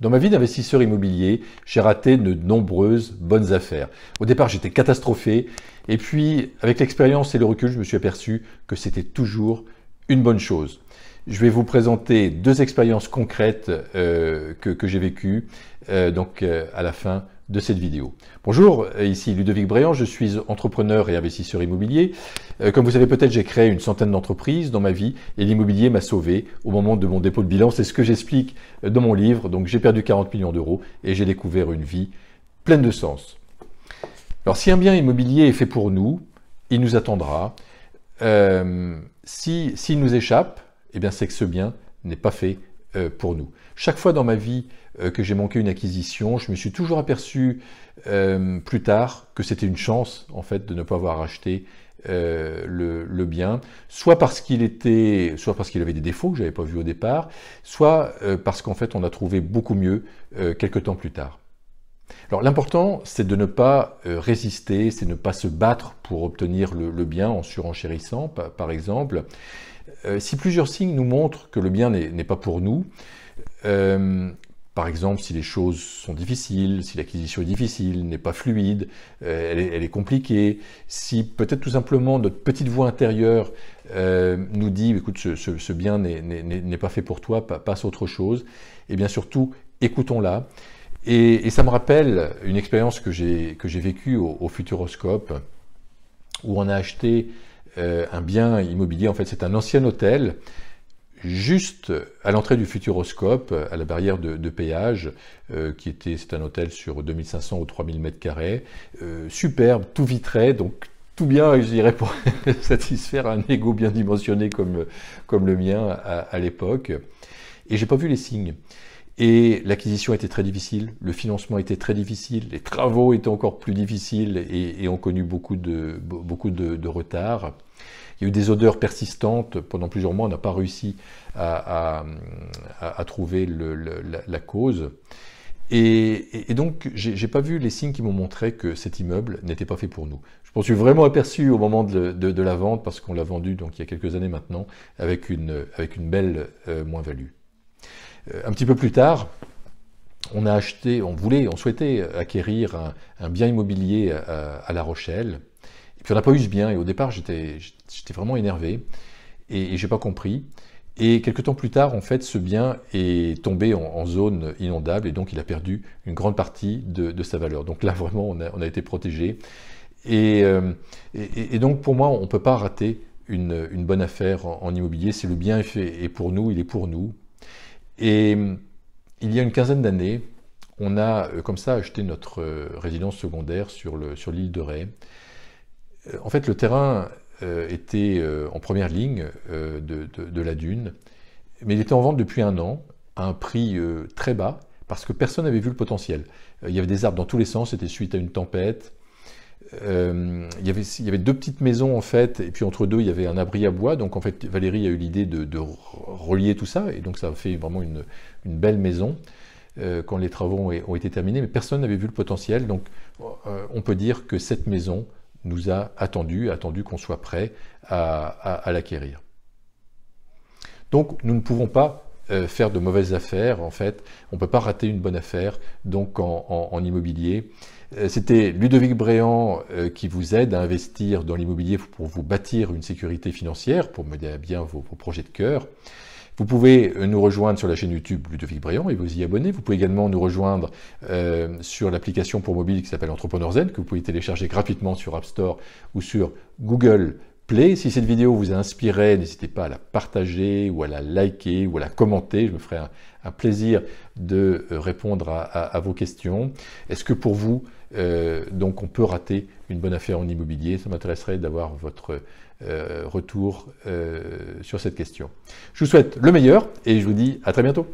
Dans ma vie d'investisseur immobilier, j'ai raté de nombreuses bonnes affaires. Au départ, j'étais catastrophé. Et puis, avec l'expérience et le recul, je me suis aperçu que c'était toujours une bonne chose. Je vais vous présenter deux expériences concrètes que j'ai vécues à la fin de cette vidéo. Bonjour, ici Ludovic Bréant, je suis entrepreneur et investisseur immobilier. Comme vous savez peut-être, j'ai créé une centaine d'entreprises dans ma vie et l'immobilier m'a sauvé au moment de mon dépôt de bilan. C'est ce que j'explique dans mon livre. Donc j'ai perdu 40 millions d'euros et j'ai découvert une vie pleine de sens. Alors si un bien immobilier est fait pour nous, il nous attendra. S'il nous échappe, eh bien c'est que ce bien n'est pas fait pour nous. Chaque fois dans ma vie que j'ai manqué une acquisition, je me suis toujours aperçu plus tard que c'était une chance en fait de ne pas avoir acheté le bien, soit parce qu'il avait des défauts que j'avais pas vus au départ, soit parce qu'en fait on a trouvé beaucoup mieux quelques temps plus tard. Alors l'important, c'est de ne pas résister, c'est de ne pas se battre pour obtenir le bien en surenchérissant, par exemple. Si plusieurs signes nous montrent que le bien n'est pas pour nous, par exemple si les choses sont difficiles, si l'acquisition est difficile, n'est pas fluide, elle est compliquée, si peut-être tout simplement notre petite voix intérieure nous dit « écoute, ce bien n'est pas fait pour toi, passe à autre chose », et bien surtout, écoutons-la. Et ça me rappelle une expérience que j'ai vécue au Futuroscope, où on a acheté un bien immobilier. En fait, c'est un ancien hôtel, juste à l'entrée du Futuroscope, à la barrière de péage, c'est un hôtel sur 2500 ou 3000 m², superbe, tout vitré, donc tout bien, je dirais, pour satisfaire un ego bien dimensionné comme le mien à l'époque. Et j'ai pas vu les signes. Et l'acquisition était très difficile, le financement était très difficile, les travaux étaient encore plus difficiles et ont connu beaucoup de retard. Il y a eu des odeurs persistantes pendant plusieurs mois, on n'a pas réussi à trouver la cause. Et donc, j'ai pas vu les signes qui m'ont montré que cet immeuble n'était pas fait pour nous. Je m'en suis vraiment aperçu au moment de la vente, parce qu'on l'a vendu donc, il y a quelques années maintenant, avec une belle moins-value. Un petit peu plus tard, on souhaitait acquérir un bien immobilier à La Rochelle. Et puis on n'a pas eu ce bien, et au départ j'étais vraiment énervé, et j'ai pas compris. Et quelques temps plus tard, en fait, ce bien est tombé en zone inondable, et donc il a perdu une grande partie de sa valeur. Donc là, vraiment, on a été protégé. Et donc pour moi, on ne peut pas rater une bonne affaire en immobilier. Si le bien est pour nous, il est pour nous. Et il y a une quinzaine d'années, on a comme ça acheté notre résidence secondaire sur l'île de Ré. En fait, le terrain était en première ligne de la dune, mais il était en vente depuis un an, à un prix très bas, parce que personne n'avait vu le potentiel. Il y avait des arbres dans tous les sens, c'était suite à une tempête. Il y avait deux petites maisons en fait, et puis entre deux il y avait un abri à bois, donc en fait Valérie a eu l'idée de relier tout ça, et donc ça a fait vraiment une belle maison quand les travaux ont été terminés, mais personne n'avait vu le potentiel, donc on peut dire que cette maison nous a attendu qu'on soit prêt à l'acquérir. Donc nous ne pouvons pas faire de mauvaises affaires, en fait, on ne peut pas rater une bonne affaire donc en immobilier. C'était Ludovic Bréant qui vous aide à investir dans l'immobilier pour vous bâtir une sécurité financière, pour mener à bien vos projets de cœur. Vous pouvez nous rejoindre sur la chaîne YouTube Ludovic Bréant et vous y abonner. Vous pouvez également nous rejoindre sur l'application pour mobile qui s'appelle Entrepreneur Zen, que vous pouvez télécharger gratuitement sur App Store ou sur Google Play. Si cette vidéo vous a inspiré, n'hésitez pas à la partager ou à la liker ou à la commenter. Je me ferai un plaisir de répondre à vos questions. Est-ce que pour vous, donc on peut rater une bonne affaire en immobilier? Ça m'intéresserait d'avoir votre retour sur cette question. Je vous souhaite le meilleur et je vous dis à très bientôt.